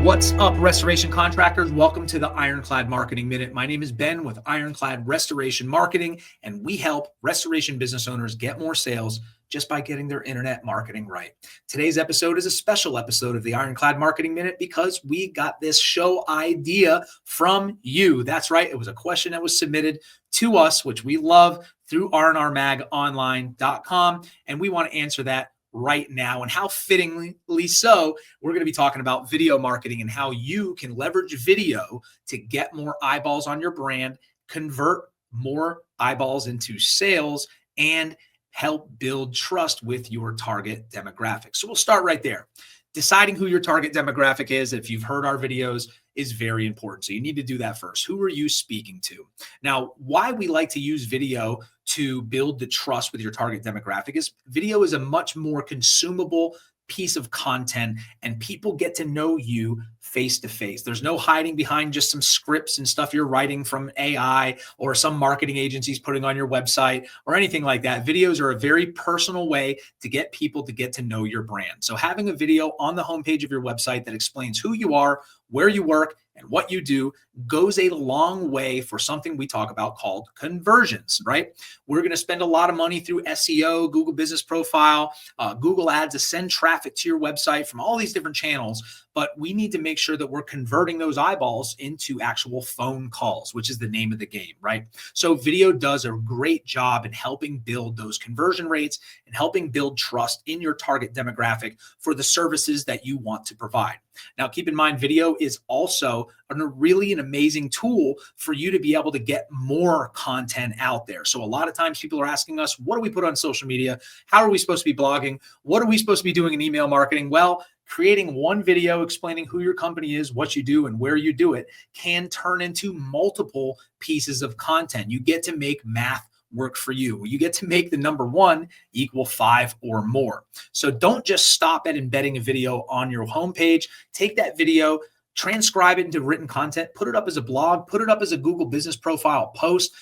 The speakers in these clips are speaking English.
What's up, restoration contractors? Welcome to the Ironclad Marketing Minute. My name is Ben with Ironclad Restoration Marketing, and we help restoration business owners get more sales just by getting their internet marketing right. Today's episode is a special episode of the Ironclad Marketing Minute because we got this show idea from you. That's right. It was a question that was submitted to us, which we love, through rnrmagonline.com, and we want to answer that right now. And how fittingly so, we're going to be talking about video marketing and how you can leverage video to get more eyeballs on your brand, convert more eyeballs into sales, and help build trust with your target demographic. So we'll start right there. Deciding who your target demographic is, if you've heard our videos, is very important. So you need to do that first. Who are you speaking to? Now, why we like to use video to build the trust with your target demographic is video is a much more consumable piece of content, and people get to know you face to face. There's no hiding behind just some scripts and stuff you're writing from AI or some marketing agencies putting on your website or anything like that. Videos are a very personal way to get people to get to know your brand. So having a video on the homepage of your website that explains who you are, where you work, and what you do goes a long way for something we talk about called conversions, right? We're going to spend a lot of money through SEO, Google Business Profile, Google Ads to send traffic to your website from all these different channels, but we need to make sure that we're converting those eyeballs into actual phone calls, which is the name of the game, right? So video does a great job in helping build those conversion rates and helping build trust in your target demographic for the services that you want to provide. Now, keep in mind, video is also really an amazing tool for you to be able to get more content out there. So a lot of times people are asking us, what do we put on social media? How are we supposed to be blogging? What are we supposed to be doing in email marketing? Well, creating one video explaining who your company is, what you do, and where you do it can turn into multiple pieces of content. You get to make math work for you. You get to make the number 1 equal 5 or more. So don't just stop at embedding a video on your homepage. Take that video, transcribe it into written content, put it up as a blog, put it up as a Google Business Profile post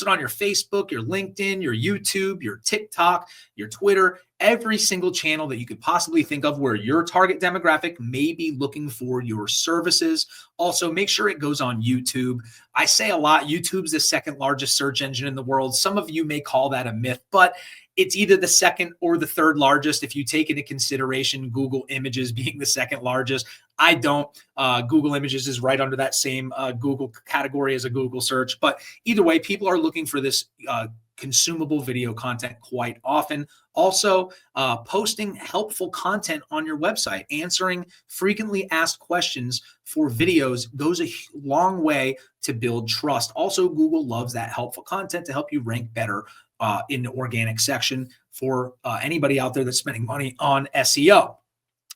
it on your Facebook, your LinkedIn, your YouTube, your TikTok, your Twitter, every single channel that you could possibly think of where your target demographic may be looking for your services. Also, make sure it goes on YouTube. I say a lot, YouTube's the second largest search engine in the world. Some of you may call that a myth, but it's either the second or the third largest if you take into consideration Google Images being the second largest. I don't. Google Images is right under that same Google category as a Google search. But either way, people are looking for this consumable video content quite often. Also, posting helpful content on your website, answering frequently asked questions for videos goes a long way to build trust. Also, Google loves that helpful content to help you rank better in the organic section for anybody out there that's spending money on SEO.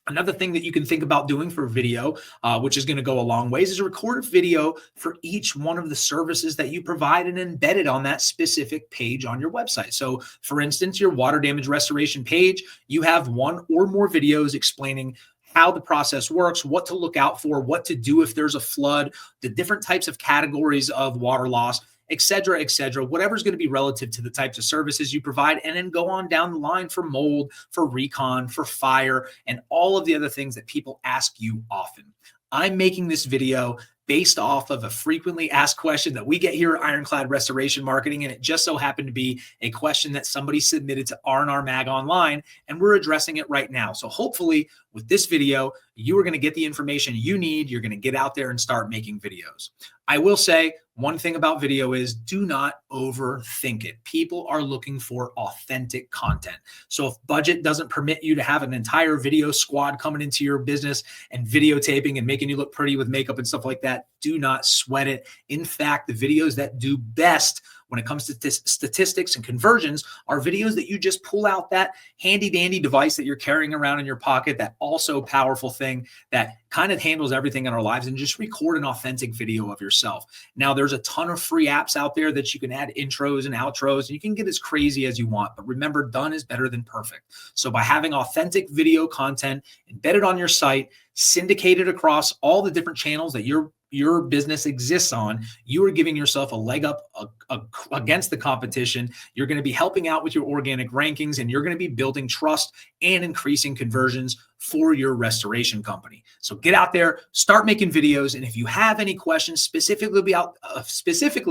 Another thing that you can think about doing for video, which is going to go a long ways, is record a video for each one of the services that you provide and embed it on that specific page on your website. So for instance, your water damage restoration page, you have 1 or more videos explaining how the process works, what to look out for, what to do if there's a flood, the different types of categories of water loss, et cetera, whatever's going to be relative to the types of services you provide, and then go on down the line for mold, for recon, for fire, and all of the other things that people ask you often. I'm making this video based off of a frequently asked question that we get here at Ironclad Restoration Marketing, and it just so happened to be a question that somebody submitted to R&R Mag Online, and we're addressing it right now. So hopefully with this video, you are going to get the information you need. You're going to get out there and start making videos. I will say one thing about video is do not overthink it. People are looking for authentic content. So if budget doesn't permit you to have an entire video squad coming into your business and videotaping and making you look pretty with makeup and stuff like that, do not sweat it. In fact, the videos that do best when it comes to statistics and conversions are videos that you just pull out that handy dandy device that you're carrying around in your pocket, that also powerful thing that kind of handles everything in our lives, and just record an authentic video of yourself. Now, there's a ton of free apps out there that you can add intros and outros, and you can get as crazy as you want. But remember, done is better than perfect. So by having authentic video content embedded on your site, syndicated across all the different channels that you're your business exists on, you are giving yourself a leg up against the competition. You're going to be helping out with your organic rankings, and you're going to be building trust and increasing conversions for your restoration company. So get out there, start making videos. And if you have any questions specifically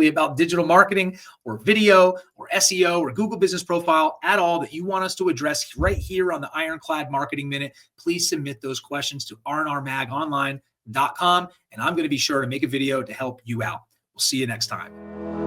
about digital marketing or video or SEO or Google Business Profile at all that you want us to address right here on the Ironclad Marketing Minute, please submit those questions to rnrmagonline.com, and I'm going to be sure to make a video to help you out. We'll see you next time.